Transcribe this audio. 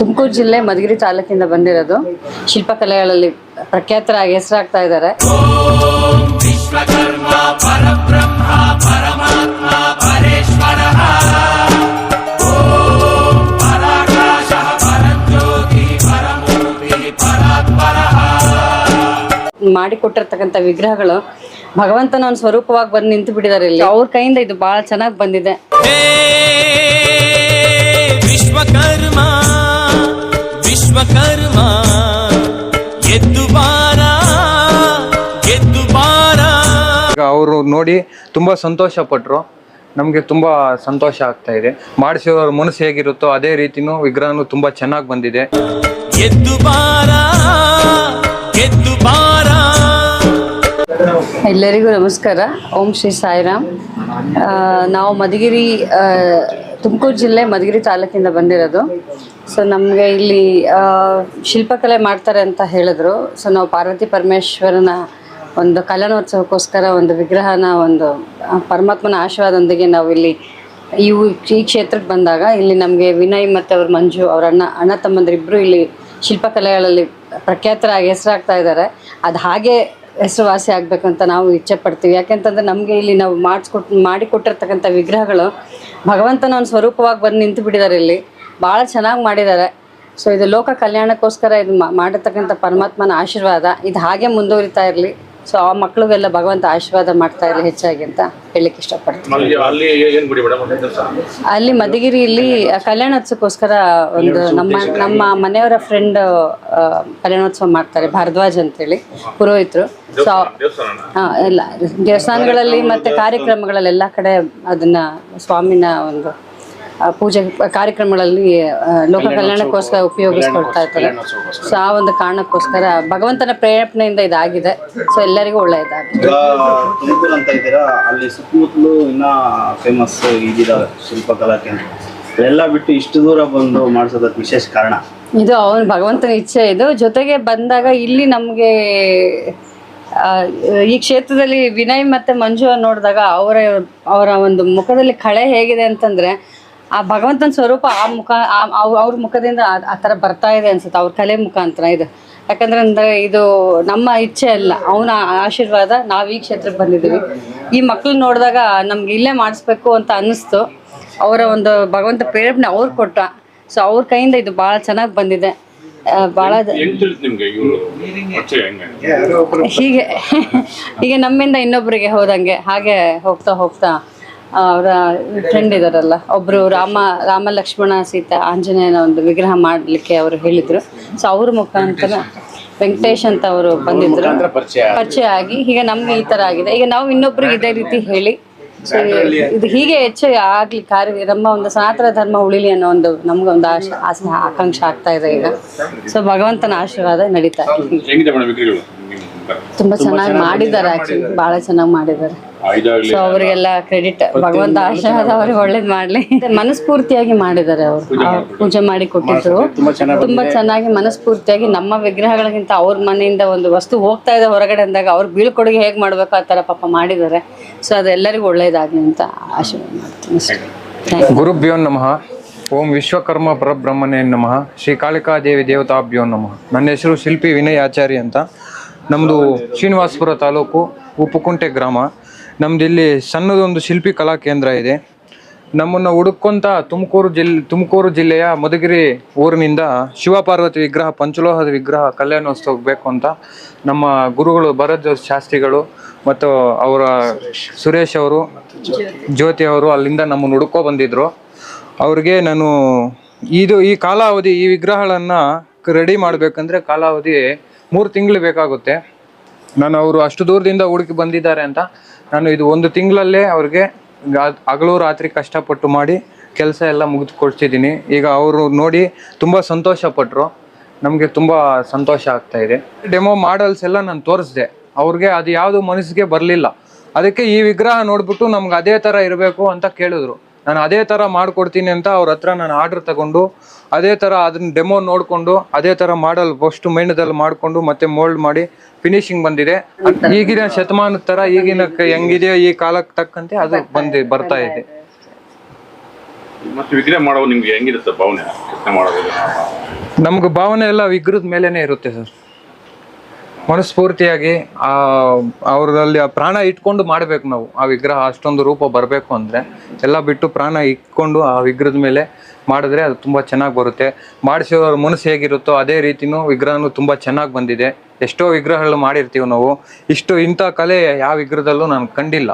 ತುಮಕೂರು ಜಿಲ್ಲೆ ಮಧುಗಿರಿ ತಾಲೂಕಿಂದ ಬಂದಿರೋದು. ಶಿಲ್ಪಕಲೆಗಳಲ್ಲಿ ಪ್ರಖ್ಯಾತರಾಗಿ ಹೆಸರಾಗ್ತಾ ಇದ್ದಾರೆ. ಮಾಡಿಕೊಟ್ಟಿರ್ತಕ್ಕಂಥ ವಿಗ್ರಹಗಳು ಭಗವಂತನ ಒಂದು ಸ್ವರೂಪವಾಗಿ ಬಂದು ನಿಂತು ಬಿಟ್ಟಿದ್ದಾರೆ ಇಲ್ಲಿ. ಅವ್ರ ಕೈಯಿಂದ ಇದು ಬಹಳ ಚೆನ್ನಾಗಿ ಬಂದಿದೆ. ವಿಶ್ವಕರ್ಮ ವಿಶ್ವಕರ್ಮ ಗೆದ್ದು ಬಾರ ಗೆದ್ದು ಬಾರ. ಅವರು ನೋಡಿ ತುಂಬಾ ಸಂತೋಷ ಪಟ್ರು. ನಮಗೆ ತುಂಬಾ ಸಂತೋಷ ಆಗ್ತಾ ಇದೆ. ಮಾಡಿಸಿರೋರ ಮನಸ್ಸು ಹೇಗಿರುತ್ತೋ ಅದೇ ರೀತಿನೂ ವಿಗ್ರಹನೂ ತುಂಬಾ ಚೆನ್ನಾಗಿ ಬಂದಿದೆ. ಗೆದ್ದು ಬಾರ ಗೆದ್ದು ಬಾರ. ಎಲ್ಲರಿಗೂ ನಮಸ್ಕಾರ. ಓಂ ಶ್ರೀ ಸಾಯಿರಾಮ್. ನಾವು ಮಧುಗಿರಿ ತುಮಕೂರು ಜಿಲ್ಲೆ ಮಧುಗಿರಿ ತಾಲೂಕಿಂದ ಬಂದಿರೋದು. ಸೊ ನಮಗೆ ಇಲ್ಲಿ ಶಿಲ್ಪಕಲೆ ಮಾಡ್ತಾರೆ ಅಂತ ಹೇಳಿದ್ರು. ಸೊ ನಾವು ಪಾರ್ವತಿ ಪರಮೇಶ್ವರನ ಒಂದು ಕಲ್ಯಾಣೋತ್ಸವಕ್ಕೋಸ್ಕರ ಒಂದು ವಿಗ್ರಹನ ಒಂದು ಪರಮಾತ್ಮನ ಆಶೀರ್ವಾದದೊಂದಿಗೆ ನಾವು ಇಲ್ಲಿ ಈ ಕ್ಷೇತ್ರಕ್ಕೆ ಬಂದಾಗ ಇಲ್ಲಿ ನಮಗೆ ವಿನಯ್ ಮತ್ತು ಅವ್ರ ಮಂಜು ಅವರ ಅಣ್ಣ ತಮ್ಮಂದಿರಿಬ್ಬರು ಇಲ್ಲಿ ಶಿಲ್ಪಕಲೆಗಳಲ್ಲಿ ಪ್ರಖ್ಯಾತರಾಗಿ ಹೆಸರಾಗ್ತಾ ಇದ್ದಾರೆ. ಅದು ಹಾಗೆ ಹೆಸರುವಾಸಿ ಆಗಬೇಕಂತ ನಾವು ಇಚ್ಛೆ ಪಡ್ತೀವಿ. ಯಾಕೆಂತಂದರೆ ನಮಗೆ ಇಲ್ಲಿ ನಾವು ಮಾಡಿಕೊಟ್ಟಿರ್ತಕ್ಕಂಥ ವಿಗ್ರಹಗಳು ಭಗವಂತನ ಒಂದು ಸ್ವರೂಪವಾಗಿ ಬಂದು ನಿಂತು ಬಿಟ್ಟಿದ್ದಾರೆ ಇಲ್ಲಿ. ಭಾಳ ಚೆನ್ನಾಗಿ ಮಾಡಿದ್ದಾರೆ. ಸೊ ಇದು ಲೋಕ ಕಲ್ಯಾಣಕ್ಕೋಸ್ಕರ ಇದು ಮಾಡಿರ್ತಕ್ಕಂಥ ಪರಮಾತ್ಮನ ಆಶೀರ್ವಾದ ಇದು ಹಾಗೆ ಮುಂದುವರಿತಾ ಇರಲಿ. ಸೊ ಆ ಮಕ್ಕಳಿಗೆಲ್ಲ ಭಗವಂತ ಆಶೀರ್ವಾದ ಮಾಡ್ತಾ ಇರಲಿ ಹೆಚ್ಚಾಗಿ ಅಂತ ಹೇಳಲಿಕ್ಕೆ ಇಷ್ಟಪಡ್ತೀನಿ. ಅಲ್ಲಿ ಮಧುಗಿರಿಯಲ್ಲಿ ಕಲ್ಯಾಣೋತ್ಸವಕ್ಕೋಸ್ಕರ ಒಂದು ನಮ್ಮ ಮನೆಯವರ ಫ್ರೆಂಡ್ ಕಲ್ಯಾಣೋತ್ಸವ ಮಾಡ್ತಾರೆ, ಭಾರದ್ವಾಜ್ ಅಂತೇಳಿ ಪುರೋಹಿತರು. ಸೊ ಎಲ್ಲ ದೇವಸ್ಥಾನಗಳಲ್ಲಿ ಮತ್ತು ಕಾರ್ಯಕ್ರಮಗಳಲ್ಲಿ ಎಲ್ಲ ಕಡೆ ಅದನ್ನು ಸ್ವಾಮಿನ ಒಂದು ಪೂಜೆ ಕಾರ್ಯಕ್ರಮಗಳಲ್ಲಿ ಲೋಕ ಕಲ್ಯಾಣಕ್ಕೋಸ್ಕರ ಉಪಯೋಗಿಸ್ಕೊಳ್ತಾ ಇರ್ತಾರೆ. ಸೊ ಆ ಒಂದು ಕಾರಣಕ್ಕೋಸ್ಕರ ಭಗವಂತನ ಪ್ರೇರಣೆಯಿಂದ ಇದಾಗಿದೆ. ಸೊ ಎಲ್ಲರಿಗೂ ಒಳ್ಳೆಯದಾಗಿದೆ. ತುಮಕೂರು ಅಂತ ಇದ್ದೀರಾ, ಅಲ್ಲಿ ಸುತ್ತಮುತ್ತಲು ಇನ್ನೂ ಫೇಮಸ್ ಇದಿದ್ದಾವೆ ಶಿಲ್ಪಕಲಾ ಕೇಂದ್ರ. ಎಲ್ಲ ಬಿಟ್ಟು ಇಷ್ಟು ದೂರ ಬಂದು ಮಾಡಿಸೋದಕ್ಕೆ ವಿಶೇಷ ಕಾರಣ ಇದು ಅವನು ಭಗವಂತನ ಇಚ್ಛೆ. ಇದು ಜೊತೆಗೆ ಬಂದಾಗ ಇಲ್ಲಿ ನಮಗೆ ಈ ಕ್ಷೇತ್ರದಲ್ಲಿ ವಿನಯ್ ಮತ್ತು ಮಂಜು ನೋಡಿದಾಗ ಅವರ ಒಂದು ಮುಖದಲ್ಲಿ ಕಳೆ ಹೇಗಿದೆ ಅಂತಂದರೆ ಆ ಭಗವಂತನ ಸ್ವರೂಪ ಆ ಮುಖ ಅವ್ರ ಮುಖದಿಂದ ಆ ಥರ ಬರ್ತಾ ಇದೆ ಅನ್ಸುತ್ತೆ, ಅವ್ರ ಕಲೆ ಮುಖಾಂತರ ಇದು. ಯಾಕಂದ್ರೆ ಇದು ನಮ್ಮ ಇಚ್ಛೆ ಅಲ್ಲ, ಅವನ ಆಶೀರ್ವಾದ. ನಾವು ಈ ಕ್ಷೇತ್ರಕ್ಕೆ ಬಂದಿದ್ದೀವಿ. ಈ ಮಕ್ಳು ನೋಡಿದಾಗ ನಮ್ಗೆ ಇಲ್ಲೇ ಮಾಡಿಸ್ಬೇಕು ಅಂತ ಅನ್ನಿಸ್ತು. ಅವರ ಒಂದು ಭಗವಂತ ಪ್ರೇರಣೆ ಅವ್ರು ಕೊಟ್ಟ. ಸೊ ಅವ್ರ ಕೈಯಿಂದ ಇದು ಭಾಳ ಚೆನ್ನಾಗಿ ಬಂದಿದೆ. ಭಾಳ ಹೀಗೆ ನಮ್ಮಿಂದ ಇನ್ನೊಬ್ಬರಿಗೆ ಹೋದಂಗೆ ಹಾಗೆ ಹೋಗ್ತಾ ಹೋಗ್ತಾ ಅವರ ಫ್ರೆಂಡ್ ಇದಾರಲ್ಲ ಒಬ್ಬರು ರಾಮ ಲಕ್ಷ್ಮಣ ಸೀತಾ ಆಂಜನೇಯನ ಒಂದು ವಿಗ್ರಹ ಮಾಡಲಿಕ್ಕೆ ಅವರು ಹೇಳಿದರು. ಸೊ ಅವ್ರ ಮುಖಾಂತರ ವೆಂಕಟೇಶ್ ಅಂತ ಅವರು ಬಂದಿದ್ರು, ಪರಿಚಯ ಆಗಿ ಈಗ ನಮ್ಗೆ ಈ ಥರ ಆಗಿದೆ. ಈಗ ನಾವು ಇನ್ನೊಬ್ರಿಗೆ ಇದೇ ರೀತಿ ಹೇಳಿ ಸೊ ಇದು ಹೀಗೆ ಹೆಚ್ಚು ಆಗಲಿ ನಮ್ಮ ಒಂದು ಸನಾತನ ಧರ್ಮ ಉಳಿಲಿ ಅನ್ನೋ ಒಂದು ನಮ್ಗೆ ಒಂದು ಆಕಾಂಕ್ಷೆ ಆಗ್ತಾ ಇದೆ ಈಗ. ಸೊ ಭಗವಂತನ ಆಶೀರ್ವಾದ ನಡೀತಾ ಇದೆ. ತುಂಬ ಚೆನ್ನಾಗಿ ಮಾಡಿದ್ದಾರೆ, ಆ್ಯಕ್ಚುಲಿ ಭಾಳ ಚೆನ್ನಾಗಿ ಮಾಡಿದ್ದಾರೆ. ಸೊ ಅವರಿಗೆಲ್ಲ ಕ್ರೆಡಿಟ್, ಭಗವಂತ ಆಶೀರ್ವಾದ ಅವ್ರಿಗೆ ಒಳ್ಳೇದು ಮಾಡಲಿ. ಮನಸ್ಫೂರ್ತಿಯಾಗಿ ಮಾಡಿದ್ದಾರೆ. ಅವರು ಪೂಜೆ ಮಾಡಿ ಕೊಟ್ಟಿದ್ರು ತುಂಬ ಚೆನ್ನಾಗಿ ಮನಸ್ಫೂರ್ತಿಯಾಗಿ. ನಮ್ಮ ವಿಗ್ರಹಗಳಿಗಿಂತ ಅವ್ರ ಮನೆಯಿಂದ ಒಂದು ವಸ್ತು ಹೋಗ್ತಾ ಇದೆ ಹೊರಗಡೆ ಅಂದಾಗ ಅವ್ರು ಬೀಳ್ಕೊಡುಗೆ ಹೇಗೆ ಮಾಡಬೇಕು ಆ ಥರ ಪಾಪ ಮಾಡಿದ್ದಾರೆ. ಸೊ ಅದೆಲ್ಲರಿಗೂ ಒಳ್ಳೇದಾಗಲಿ ಅಂತ ಆಶೀರ್ವಾದ ಮಾಡ್ತೀನಿ. ಗುರುಭ್ಯೋ ನಮಃ. ಓಂ ವಿಶ್ವಕರ್ಮ ಪರಬ್ರಹ್ಮನೇ ನಮಃ. ಶ್ರೀ ಕಾಳಿಕಾದೇವಿ ದೇವತಾಭ್ಯೋ ನಮಃ. ನನ್ನ ಹೆಸರು ಶಿಲ್ಪಿ ವಿನಯ್ ಆಚಾರಿ ಅಂತ. ನಮ್ಮದು ಶ್ರೀನಿವಾಸಪುರ ತಾಲೂಕು ಉಪ್ಪುಕುಂಟೆ ಗ್ರಾಮ. ನಮ್ದು ಇಲ್ಲಿ ಸಣ್ಣದೊಂದು ಶಿಲ್ಪಿ ಕಲಾ ಕೇಂದ್ರ ಇದೆ. ನಮ್ಮನ್ನು ಹುಡುಕೊಂತ ತುಮಕೂರು ಜಿಲ್ಲೆಯ ಮಧುಗಿರಿ ಊರಿನಿಂದ ಶಿವಪಾರ್ವತಿ ವಿಗ್ರಹ, ಪಂಚಲೋಹದ ವಿಗ್ರಹ ಕಲ್ಯಾಣೋತ್ಸವಕ್ಕೆ ಬೇಕು ಅಂತ ನಮ್ಮ ಗುರುಗಳು ಭರತ್ ಶಾಸ್ತ್ರಿಗಳು ಮತ್ತು ಅವರ ಸುರೇಶ್ ಅವರು, ಜ್ಯೋತಿ ಅವರು ಅಲ್ಲಿಂದ ನಮ್ಮನ್ನು ಹುಡುಕೋ ಬಂದಿದ್ರು. ಅವ್ರಿಗೆ ನಾನು ಈ ಕಾಲಾವಧಿ ಈ ವಿಗ್ರಹಗಳನ್ನು ರೆಡಿ ಮಾಡಬೇಕಂದ್ರೆ ಕಾಲಾವಧಿ 3 ತಿಂಗಳು ಬೇಕಾಗುತ್ತೆ. ನಾನು ಅವರು ಅಷ್ಟು ದೂರದಿಂದ ಹುಡುಕಿ ಬಂದಿದ್ದಾರೆ ಅಂತ ನಾನು ಇದು 1 ತಿಂಗಳಲ್ಲೇ ಅವ್ರಿಗೆ ಹಗಲು ರಾತ್ರಿ ಕಷ್ಟಪಟ್ಟು ಮಾಡಿ ಕೆಲಸ ಎಲ್ಲ ಮುಗಿದುಕೊಡ್ತಿದ್ದೀನಿ. ಈಗ ಅವರು ನೋಡಿ ತುಂಬ ಸಂತೋಷ ಪಟ್ಟರು. ನಮಗೆ ತುಂಬ ಸಂತೋಷ ಆಗ್ತಾ ಇದೆ. ಡೆಮೋ ಮಾಡಲ್ಸ್ ಎಲ್ಲ ನಾನು ತೋರಿಸಿದೆ ಅವ್ರಿಗೆ. ಅದು ಯಾವುದು ಮನಸ್ಸಿಗೆ ಬರಲಿಲ್ಲ. ಅದಕ್ಕೆ ಈ ವಿಗ್ರಹ ನೋಡ್ಬಿಟ್ಟು ನಮ್ಗೆ ಅದೇ ಥರ ಇರಬೇಕು ಅಂತ ಕೇಳಿದ್ರು. ನಾನು ಅದೇ ಥರ ಮಾಡಿಕೊಡ್ತೀನಿ ಅಂತ ಅವ್ರ ಹತ್ರ ನಾನು ಆರ್ಡ್ರ್ ತಗೊಂಡು ಅದೇ ಥರ ಅದನ್ನ ಡೆಮೋ ನೋಡಿಕೊಂಡು ಅದೇ ಥರ ಮಾಡಲ್ ಫಸ್ಟ್ ಮೈಂಡದಲ್ಲಿ ಮಾಡಿಕೊಂಡು ಮತ್ತೆ ಮೋಲ್ಡ್ ಮಾಡಿ ಫಿನಿಶಿಂಗ್ ಬಂದಿದೆ. ಈಗಿನ ಶತಮಾನದ ಥರ ಈಗಿನ ಹೆಂಗಿದೆಯೋ ಈ ಕಾಲಕ್ಕೆ ತಕ್ಕಂತೆ ಅದು ಬರ್ತಾ ಇದೆ. ಮತ್ತೆ ವಿಗ್ರಹ ಮಾಡೋ ನಿಮ್ಗೆ ಹೆಂಗಿರುತ್ತೆ ಭಾವನೆ ಕೆತ್ತನೆ ಮಾಡೋದು? ನಮ್ಗೆ ಭಾವನೆ ಎಲ್ಲ ವಿಗ್ರಹದ ಮೇಲೇನೆ ಇರುತ್ತೆ ಸರ್. ಮನಸ್ಫೂರ್ತಿಯಾಗಿ ಅವ್ರಲ್ಲಿ ಆ ಪ್ರಾಣ ಇಟ್ಕೊಂಡು ಮಾಡ್ಬೇಕು ನಾವು. ಆ ವಿಗ್ರಹ ಅಷ್ಟೊಂದು ರೂಪ ಬರಬೇಕು ಅಂದರೆ ಎಲ್ಲ ಬಿಟ್ಟು ಪ್ರಾಣ ಇಟ್ಕೊಂಡು ಆ ವಿಗ್ರಹದ ಮೇಲೆ ಮಾಡಿದ್ರೆ ಅದು ತುಂಬ ಚೆನ್ನಾಗಿ ಬರುತ್ತೆ. ಮಾಡಿಸೋರ ಮನಸ್ಸು ಹೇಗಿರುತ್ತೋ ಅದೇ ರೀತಿನೂ ವಿಗ್ರಹನೂ ತುಂಬ ಚೆನ್ನಾಗಿ ಬಂದಿದೆ. ಎಷ್ಟೋ ವಿಗ್ರಹಗಳು ಮಾಡಿರ್ತೀವಿ ನಾವು, ಇಂಥ ಕಲೆ ಯಾವ ವಿಗ್ರಹದಲ್ಲೂ ನಾನು ಕಂಡಿಲ್ಲ.